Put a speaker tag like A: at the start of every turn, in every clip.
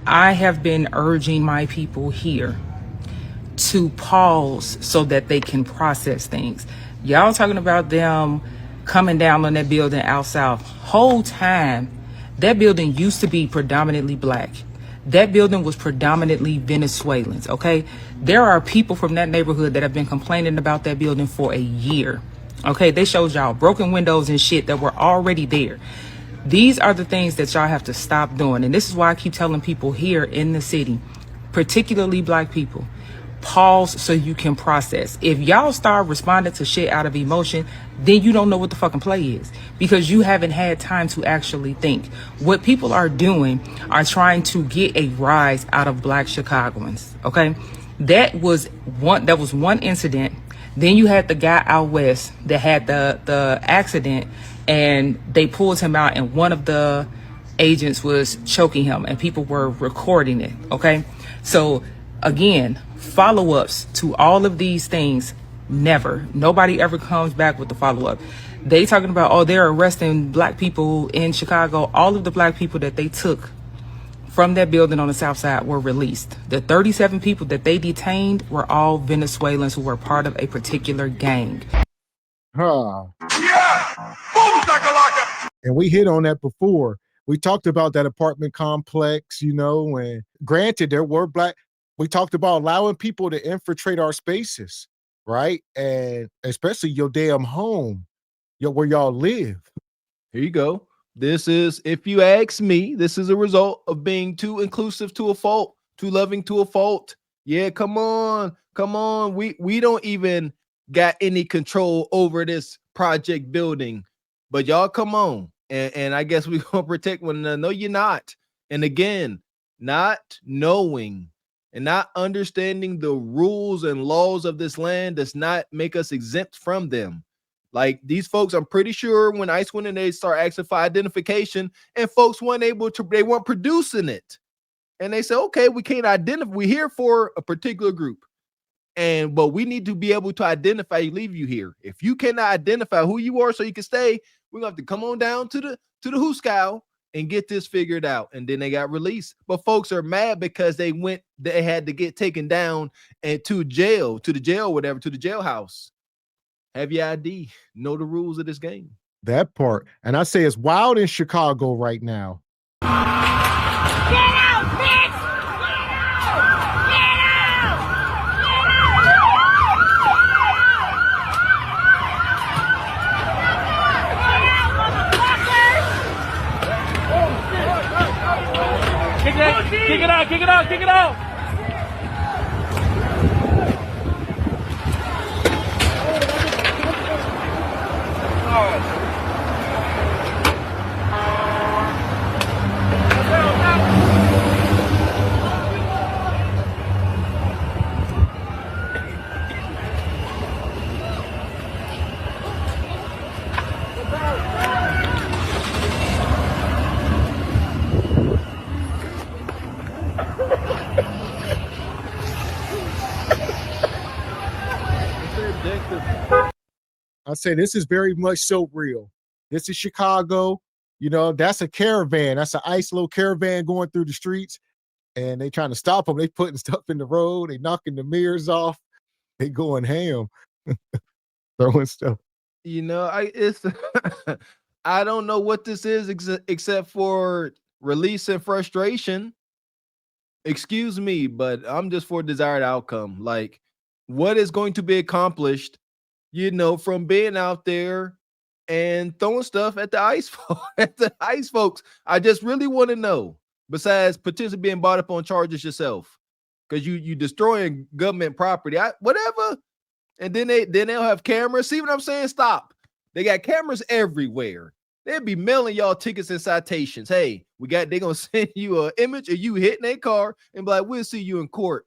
A: I have been urging my people here to pause so that they can process things. Y'all talking about them coming down on that building out south. Whole time, that building used to be predominantly black. That building was predominantly Venezuelans, okay? There are people from that neighborhood that have been complaining about that building for a year. Okay, they showed y'all broken windows and shit that were already there. These are the things that y'all have to stop doing. And this is why I keep telling people here in the city, particularly black people, pause so you can process. If y'all start responding to shit out of emotion, then you don't know what the fucking play is because you haven't had time to actually think. What people are doing are trying to get a rise out of black Chicagoans. Okay. That was one incident. Then you had the guy out west that had the accident and they pulled him out and one of the agents was choking him and people were recording it. Okay. So again, follow-ups to all of these things, never. Nobody ever comes back with the follow-up. They talking about, oh, they're arresting black people in Chicago. All of the black people that they took from that building on the south side were released. The 37 people that they detained were all Venezuelans who were part of a particular gang.
B: Huh. Yeah! Boom, shakalaka! And we hit on that before. We talked about that apartment complex, you know, and granted, there were black. We talked about allowing people to infiltrate our spaces, right? And especially your damn home, where y'all live.
C: Here you go. This is, if you ask me, this is a result of being too inclusive to a fault, too loving to a fault. Yeah, come on. Come on. We don't even got any control over this project building. But y'all come on. And I guess we're gonna protect one another. No, you're not. And again, not knowing and not understanding the rules and laws of this land does not make us exempt from them. Like these folks, I'm pretty sure when ICE went and they start asking for identification, and folks weren't able to, they weren't producing it. And they said, okay, we can't identify, we're here for a particular group. But we need to be able to identify you, leave you here. If you cannot identify who you are so you can stay, we're gonna have to come on down to the Hooskow and get this figured out. And then they got released. But folks are mad because they had to get taken down and to the jail, whatever, to the jailhouse. Have your ID, know the rules of this game.
B: That part. And I say it's wild in Chicago right now.
D: Get out, bitch! Get out! Get out! Kick it out, kick it out, kick it out!
B: I say this is very much so real. This is Chicago. You know, that's a caravan. That's an ICE little caravan going through the streets. And they trying to stop them. They putting stuff in the road. They knocking the mirrors off. They going ham. Throwing stuff.
C: You know, I don't know what this is except for release and frustration. Excuse me, but I'm just for desired outcome. Like, what is going to be accomplished, you know, from being out there and throwing stuff at the ICE folks? I just really want to know, besides potentially being brought up on charges yourself, because you destroying government property, whatever. And then they'll have cameras. See what I'm saying? Stop. They got cameras everywhere. They'll be mailing y'all tickets and citations. Hey, they're gonna send you an image of you hitting a car and be like, we'll see you in court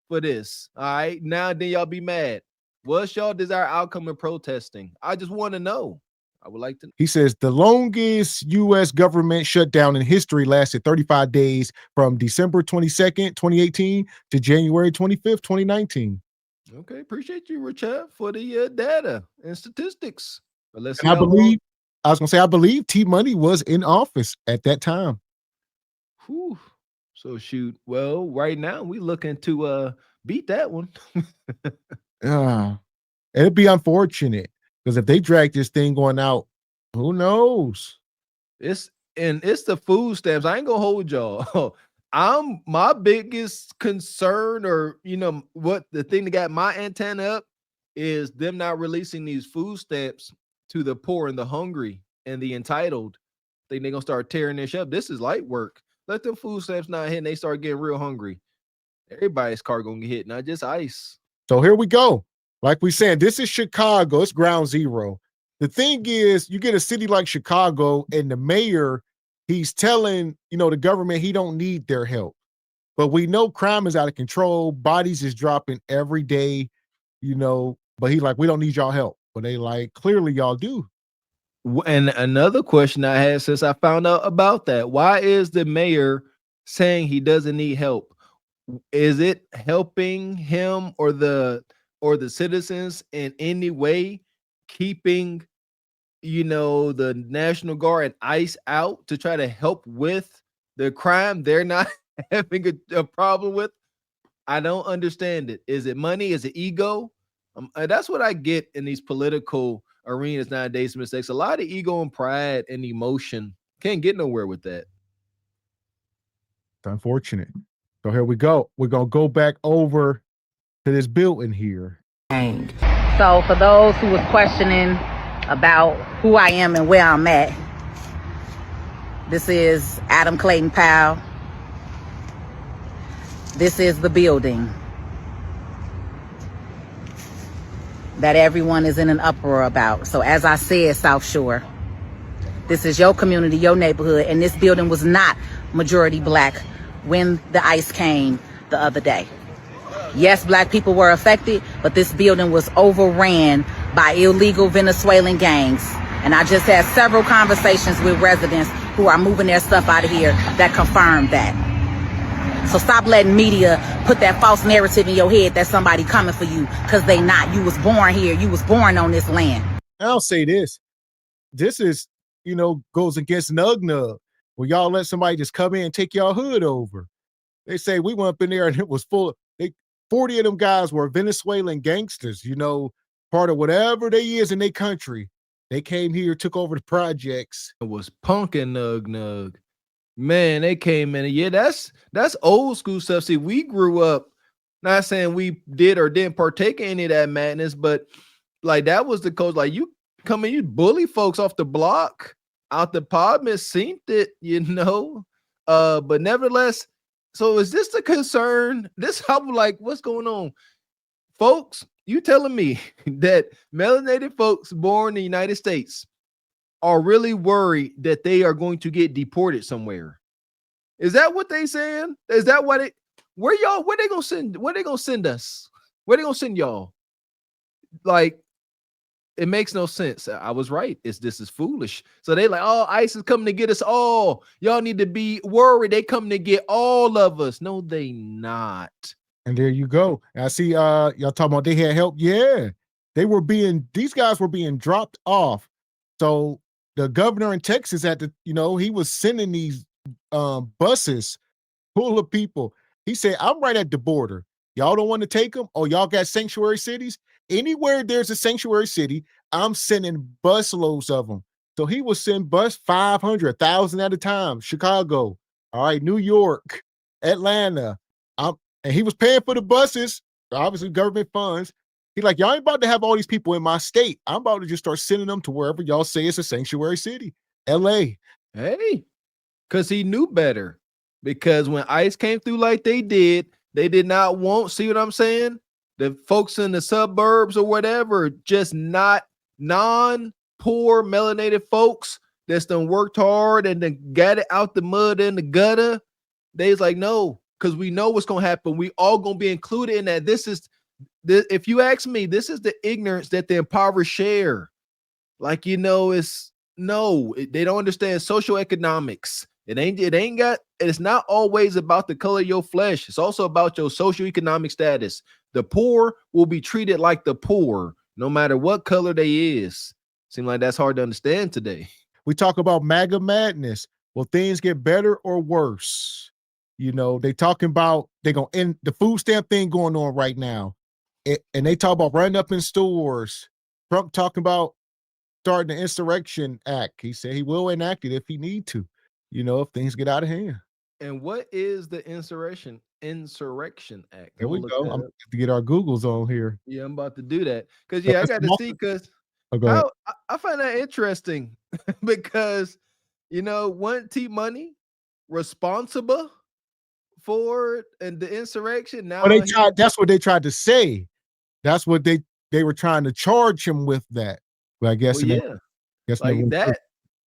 C: for this. All right. Now then y'all be mad. What's y'all desired outcome in protesting? I just want to know. I would like to know.
B: He says the longest U.S. government shutdown in history lasted 35 days from December 22nd, 2018 to January 25th, 2019.
C: Okay, appreciate you, Richard, for the data and statistics. But let's see.
B: I believe T Money was in office at that time.
C: Whew. So shoot. Well, right now we looking to beat that one.
B: Uh, it'd be unfortunate because if they drag this thing going out, who knows?
C: It's the food stamps. I ain't gonna hold y'all. I'm my biggest concern, or what the thing that got my antenna up is them not releasing these food stamps to the poor and the hungry and the entitled. Think they're gonna start tearing this up. This is light work. Let them food stamps not hit and they start getting real hungry. Everybody's car gonna get hit, not just ICE.
B: So here we go. Like we said, this is Chicago. It's ground zero. The thing is, you get a city like Chicago and the mayor, he's telling, the government he don't need their help. But we know crime is out of control. Bodies is dropping every day, but he like, we don't need y'all help. But they like, clearly y'all do.
C: And another question I had since I found out about that, why is the mayor saying he doesn't need help? Is it helping him or the citizens in any way, keeping the National Guard and ICE out to try to help with the crime they're not having a problem with? I don't understand it. Is it money? Is it ego? That's what I get in these political arenas nowadays, mistakes. A lot of ego and pride and emotion. Can't get nowhere with that.
B: It's unfortunate. So here we go. We're going to go back over to this building here.
E: So for those who was questioning about who I am and where I'm at, this is Adam Clayton Powell. This is the building that everyone is in an uproar about. So as I said, South Shore, this is your community, your neighborhood, and this building was not majority black when the ICE came the other day. Yes, black people were affected, but this building was overran by illegal Venezuelan gangs. And I just had several conversations with residents who are moving their stuff out of here that confirmed that. So stop letting media put that false narrative in your head that somebody coming for you, because they not. You was born here. You was born on this land.
B: I'll say this. This is, goes against Nug Nug. Where y'all let somebody just come in and take y'all hood over. They say we went up in there and it was full. 40 of them guys were Venezuelan gangsters, part of whatever they is in their country. They came here, took over the projects.
C: It was punking Nug Nug. Man, they came in. Yeah, that's old school stuff. See, we grew up, not saying we did or didn't partake in any of that madness, but like that was the code. Like you come in, you bully folks off the block, out the apartment, seen it, but nevertheless, so is this the concern? This I'm like, what's going on? Folks, you telling me that melanated folks born in the United States are really worried that they are going to get deported somewhere? Is that what they saying? Is that what where they gonna send? Where they gonna send us? Where they gonna send y'all? Like, it makes no sense. I was right. This is foolish. So they like, oh, ICE is coming to get us all. Y'all need to be worried. They coming to get all of us. No, they not.
B: And there you go. I see y'all talking about they had help. Yeah. These guys were being dropped off. So the governor in Texas had to, he was sending these buses full of people. He said, I'm right at the border. Y'all don't want to take them? Oh, y'all got sanctuary cities? Anywhere there's a sanctuary city, I'm sending busloads of them. So he was sending 500, 1,000 at a time. Chicago, all right, New York, Atlanta. And he was paying for the buses, obviously government funds. He's like, y'all ain't about to have all these people in my state. I'm about to just start sending them to wherever y'all say it's a sanctuary city. LA.
C: Hey, because he knew better. Because when ICE came through like they did not want, see what I'm saying? The folks in the suburbs or whatever, just not non-poor melanated folks that's done worked hard and then got it out the mud and the gutter. They's like, no, because we know what's going to happen. We all going to be included in that. If you ask me, this is the ignorance that the impoverished share. Like, they don't understand social economics. It's not always about the color of your flesh. It's also about your socioeconomic status. The poor will be treated like the poor, no matter what color they is. Seems like that's hard to understand today.
B: We talk about MAGA madness. Will things get better or worse? You know, they talking about they're gonna end the food stamp thing going on right now. And they talk about running up in stores. Trump talking about starting the Insurrection Act. He said he will enact it if he need to, you know, if things get out of hand.
C: And what is the Insurrection Act?
B: There
C: I'm gonna
B: we
C: look
B: go.
C: that
B: I'm
C: up.
B: to get our Googles on here.
C: Yeah, I'm about to do that because
B: So
C: I
B: it's
C: got to see because
B: oh, go ahead.
C: how I find that interesting because wasn't T Money responsible for it and the insurrection?
B: Well,
C: Now he
B: that's what they tried to say. That's what they were trying to charge him with that. But I guess
C: well, yeah,
B: never
C: like
B: went through.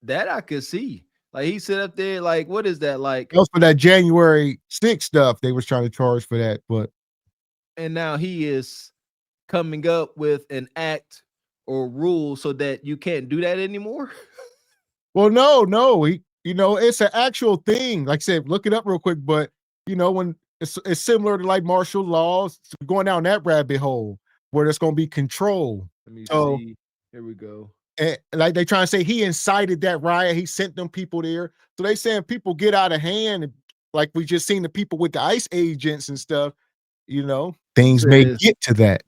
C: that I could see. Like he sit up there, like what is that like?
B: That was for that January 6th stuff. They was trying to charge for that, but
C: And now he is coming up with an act or rule so that you can't do that anymore.
B: well, no, it's an actual thing. Like I said, look it up real quick. But when it's similar to like martial laws, going down that rabbit hole where there's going to be control.
C: Let me
B: So,
C: see. Here we go.
B: and like they trying to say he incited that riot, he sent them people there. So they saying people get out of hand, like we just seen the people with the ICE agents and stuff. Things may
C: Says
B: get to that.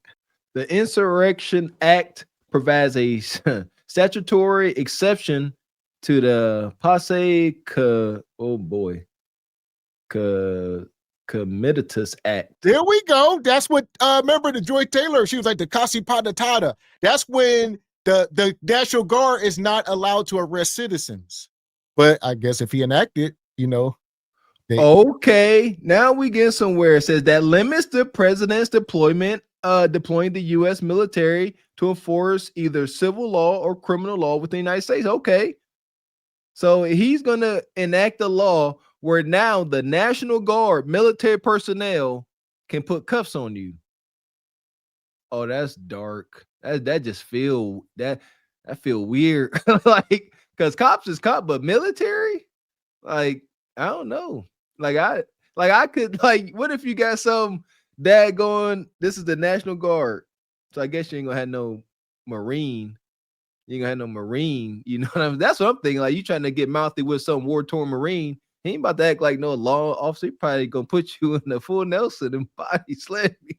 C: the Insurrection Act provides a statutory exception to the Comitatus Act.
B: There we go. That's what remember the Joy Taylor, she was like the Kasi Patatata. That's when the National Guard is not allowed to arrest citizens. But I guess if he enacted,
C: okay, now we get somewhere. It says that limits the president's deploying the U.S. military to enforce either civil law or criminal law within the United States. Okay, so he's going to enact a law where now the National Guard military personnel can put cuffs on you. Oh, that's dark. That just feel weird. Like, because cops is cop, but military, like, I don't know. I could what if you got some dad going, this is the National Guard. So I guess you ain't gonna have no Marine. You ain't gonna have no Marine. You know what I mean? That's what I'm thinking. Like you trying to get mouthy with some war-torn Marine. He ain't about to act like no law officer. He probably gonna put you in the full Nelson and body slam you.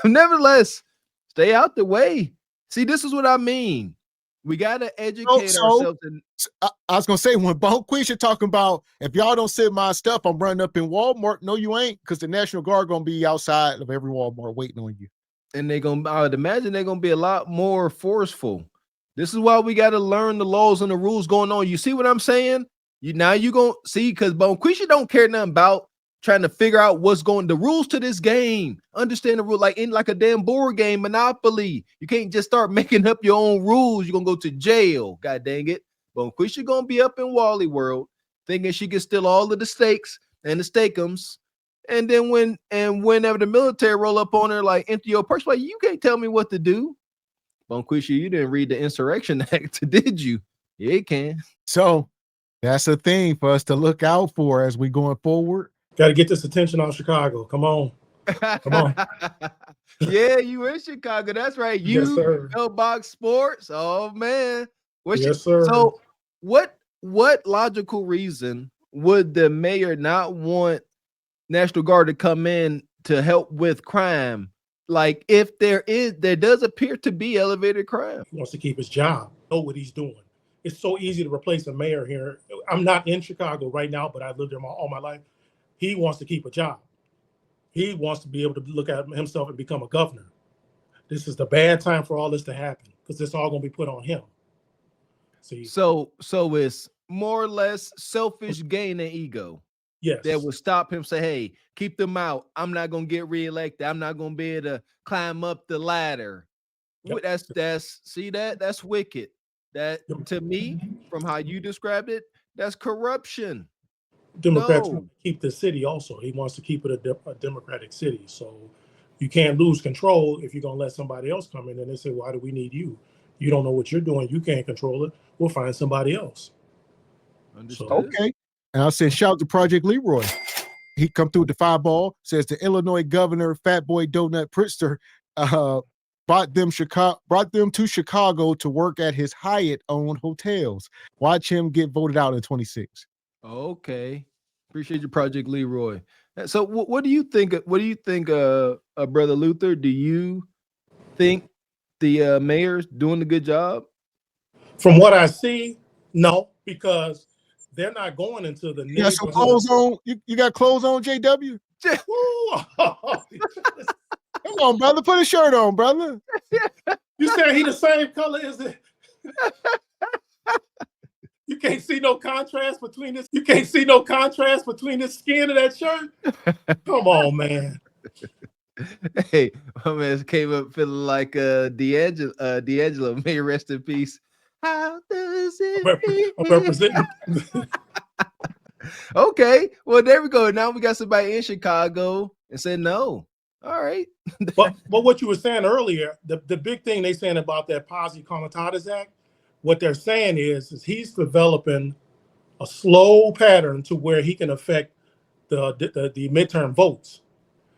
C: Nevertheless, stay out the way. See, this is what I mean. We gotta educate ourselves.
B: I was gonna say when Bonquisha talking about if y'all don't send my stuff, I'm running up in Walmart. No, you ain't, because the National Guard gonna be outside of every Walmart waiting on you.
C: And I would imagine they're gonna be a lot more forceful. This is why we gotta learn the laws and the rules going on. You see what I'm saying? You gonna see because Bonquisha don't care nothing about trying to figure out what's the rules to this game. Understand the rule, like in like a damn board game, Monopoly. You can't just start making up your own rules. You're gonna go to jail. God dang it. Bonquisha gonna be up in Wally World thinking she can steal all of the steaks and the steakums. And then whenever the military roll up on her, like empty your purse, like you can't tell me what to do. Bonquisha, you didn't read the Insurrection Act, did you? Yeah, you can.
B: So that's a thing for us to look out for as we going forward.
F: Got to get this attention out of Chicago. Come on. Come on.
C: Yeah, you in Chicago. That's right. You,
F: yes, sir.
C: Box Sports. Oh, man.
F: Yes, sir.
C: So what logical reason would the mayor not want National Guard to come in to help with crime? Like if there does appear to be elevated crime.
F: He wants to keep his job, know what he's doing. It's so easy to replace a mayor here. I'm not in Chicago right now, but I've lived there all my life. He wants to keep a job. He wants to be able to look at himself and become a governor. This is the bad time for all this to happen because it's all going to be put on him. See?
C: So it's more or less selfish gain and ego.
F: Yes.
C: That would stop him. Say, hey, keep them out. I'm not going to get reelected. I'm not going to be able to climb up the ladder. Yep. That's wicked. That to me, from how you described it, that's corruption.
F: Democrats want to keep the city also. He wants to keep it a democratic city. So you can't lose control if you're going to let somebody else come in and they say, why do we need you? You don't know what you're doing. You can't control it. We'll find somebody else.
C: Understood.
B: So, okay. And I said, shout out to Project Leroy. He come through with the 5-ball, says the Illinois governor, Fat Boy Donut Pritzker, brought them to Chicago to work at his Hyatt-owned hotels. Watch him get voted out in 26.
C: Okay. Appreciate your Project Leroy. So what do you think? What do you think, Brother Luther? Do you think the mayor's doing a good job?
F: From what I see, no, because they're not going into the
B: You got some
F: neighborhood.
B: clothes on. You got clothes on, JW?
F: Woo!
B: Come on, brother. Put a shirt on, brother.
F: You said he the same color as it. You can't see no contrast between this. You can't see no contrast between the skin of that shirt. Come on, man.
C: Hey, my man came up feeling like D'Angelo. May he rest in peace. How does it
F: I'm representing.
C: Okay, well there we go. Now we got somebody in Chicago and said no. All right.
F: but what you were saying earlier, the big thing they saying about that Posse Comitatus Act, what they're saying is he's developing a slow pattern to where he can affect the midterm votes.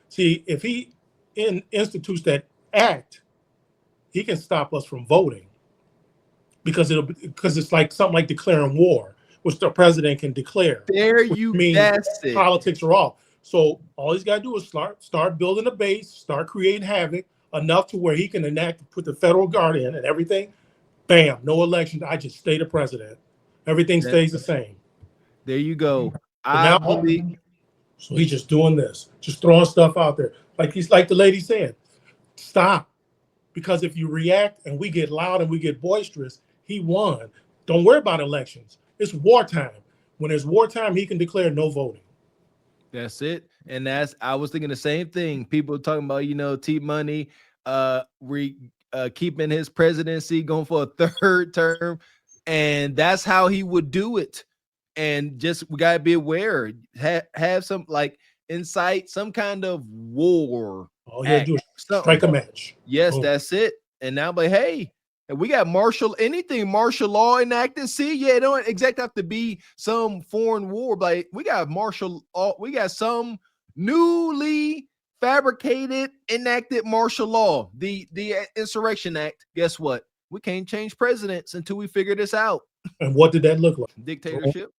F: See, if he institutes that act, he can stop us from voting because it's like something like declaring war, which the president can declare.
C: There you
F: means politics are off. So all he's got to do is start building a base, start creating havoc enough to where he can put the federal guard in and everything. Bam, no election. I just stay the president. Everything stays the same.
C: There you go.
F: So he's just doing this, just throwing stuff out there. Like the lady said, stop. Because if you react and we get loud and we get boisterous, he won. Don't worry about elections. It's wartime. When there's wartime, he can declare no voting.
C: That's it. And I was thinking the same thing. People talking about, T Money keeping his presidency, going for a third term. And that's how he would do it. And we gotta be aware, have some incite some kind of war.
F: All you gotta do is strike a match.
C: Yes, that's it. And now, hey, we got martial law enacted. See, it don't exactly have to be some foreign war, but we got we got some newly fabricated enacted martial law, the Insurrection Act. Guess what? We can't change presidents until we figure this out.
F: And what did that look like?
C: Dictatorship.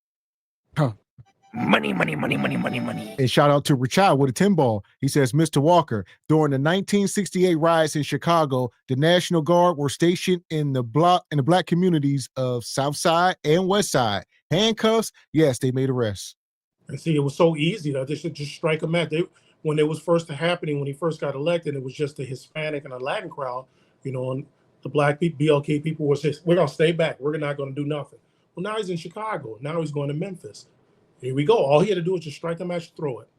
D: Money, money, money, money, money, money.
B: And shout out to Richard with a 10 ball. He says, Mr. Walker, during the 1968 riots in Chicago, the National Guard were stationed in the black communities of South Side and West Side. Handcuffs, yes, they made arrests.
F: And see, it was so easy that they should just strike a match. When it was first happening, when he first got elected, it was just the Hispanic and the Latin crowd, and the black people, BLK people were saying, we're going to stay back. We're not going to do nothing. Well, now he's in Chicago. Now he's going to Memphis. Here we go. All he had to do was just strike a match, throw it.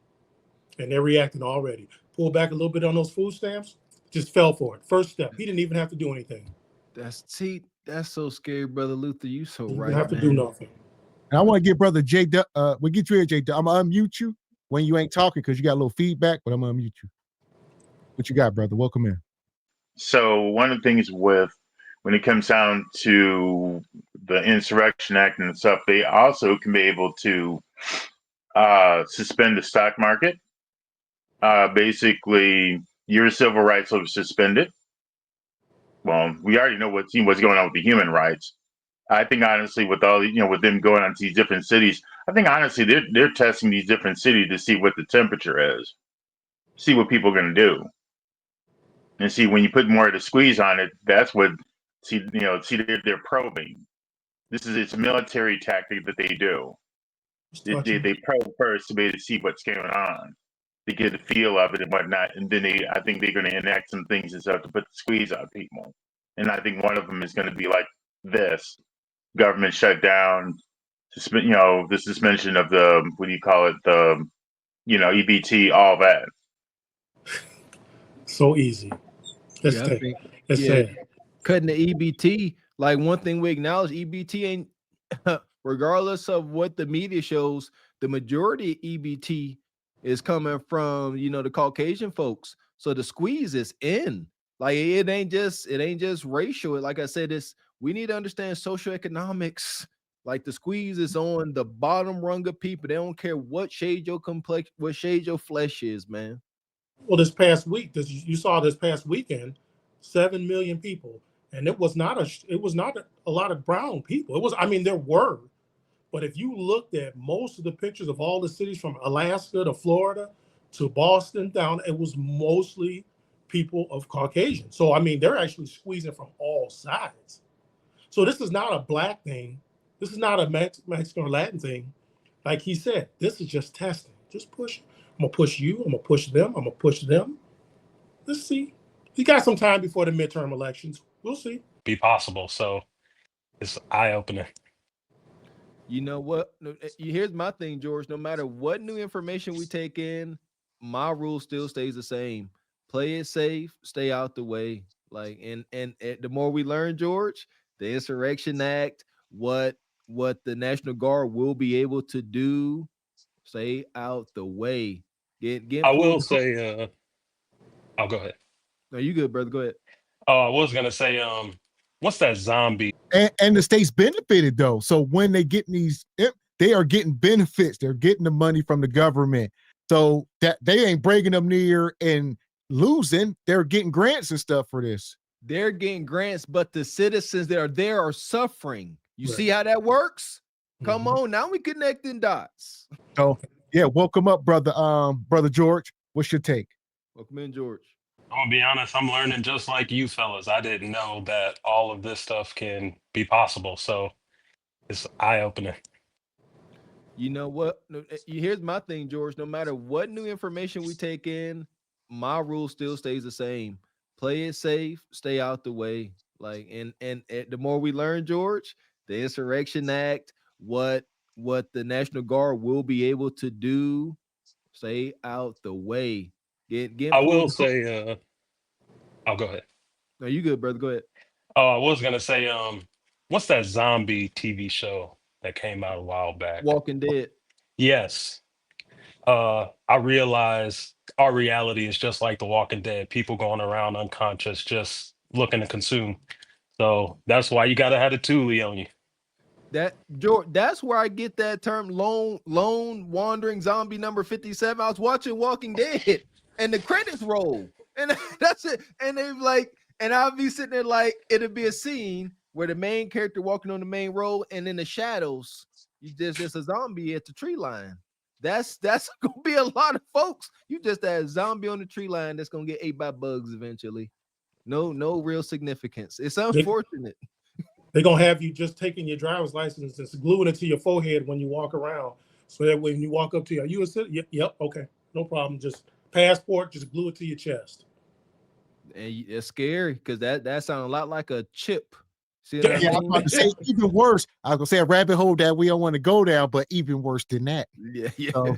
F: And they're reacting already. Pull back a little bit on those food stamps, just fell for it. First step. He didn't even have to do anything.
C: That's so scary, Brother Luther. You so right.
F: You have to do nothing.
B: And I want to get Brother J. We get you here, J. I'm gonna unmute you when you ain't talking because you got a little feedback, but I'm gonna unmute you. What you got, brother? Welcome in.
G: So one of the things when it comes down to the Insurrection Act and stuff, they also can be able to suspend the stock market. Basically, your civil rights are suspended. Well, we already know what's going on with the human rights. I think honestly, with all with them going on to these different cities, I think honestly they're testing these different cities to see what the temperature is, see what people are going to do, and see when you put more of the squeeze on it. That's what they're probing. It's a military tactic that they do. They probe first to be able to see what's going on, to get a feel of it and whatnot, and then I think they're going to enact some things and stuff to put the squeeze on people. And I think one of them is going to be like this: government shutdown, the suspension of the EBT, all that.
F: So easy. Let's say
C: cutting the EBT. Like, one thing we acknowledge, EBT ain't, regardless of what the media shows, the majority of EBT is coming from the Caucasian folks. So the squeeze is in. Like, it ain't just racial. Like I said, we need to understand socioeconomics. Like, the squeeze is on the bottom rung of people. They don't care what shade your complexion, what shade your flesh is, man.
F: Well, this past week, you saw this past weekend, 7 million people, and it was not a lot of brown people. There were, But if you looked at most of the pictures of all the cities from Alaska to Florida to Boston down, it was mostly people of Caucasian. So, I mean, they're actually squeezing from all sides. So this is not a black thing. This is not a Mexican or Latin thing. Like he said, this is just testing. Just push. I'm going to push you. I'm going to push them. I'm going to push them. Let's see. He got some time before the midterm elections. We'll see.
H: Be possible. So it's eye-opening.
C: You know what? Here's my thing, George. No matter what new information we take in, my rule still stays the same. Play it safe, stay out the way. Like, and the more we learn, George, the Insurrection Act, what the National Guard will be able to do, stay out the way. Get
H: I will say, I'll go ahead.
C: No, you good, brother. Go ahead.
H: Oh, I was gonna say, what's that zombie?
B: And the state's benefited though. So when they get these, they are getting benefits. They're getting the money from the government. So that they ain't breaking them near and losing. They're getting grants and stuff for this.
C: They're getting grants, but the citizens that are there are suffering. You
F: Right.
C: see how that works? Come on, now we connecting dots.
B: So yeah, welcome up, brother. Brother George, what's your take?
C: Welcome in, George.
H: I'm gonna be honest, I'm learning just like you fellas. I didn't know that all of this stuff can be possible. So it's eye-opening.
C: You know what? Here's my thing, George. No matter what new information we take in, my rule still stays the same. Play it safe, stay out the way. Like, and the more we learn, George, the Insurrection Act, what the National Guard will be able to do, stay out the way.
H: I will say, I'll go ahead.
C: No, you good, brother. Go ahead.
H: Oh, I was gonna say, what's that zombie TV show that came out a while back?
C: Walking Dead.
H: Yes. I realize our reality is just like The Walking Dead, people going around unconscious, just looking to consume. So that's why you gotta have a Thule on you.
C: That George, that's where I get that term lone wandering zombie number 57. I was watching Walking Dead and the credits roll. And that's it. And they're like, and I'll be sitting there like it'll be a scene where the main character walking on the main road, and in the shadows, there's just a zombie at the tree line. That's gonna be a lot of folks. You just had a zombie on the tree line that's gonna get ate by bugs eventually. No real significance. It's unfortunate.
F: They're going to have you just taking your driver's license and gluing it to your forehead when you walk around. So that when you walk up to you, are you a citizen? Yep. Okay. No problem. Just passport, just glue it to your chest.
C: And it's scary because that sounds a lot like a chip. See
B: Yeah, I was about to say even worse. I was gonna say a rabbit hole that we don't want to go down, but even worse than that.
C: Yeah.
B: So,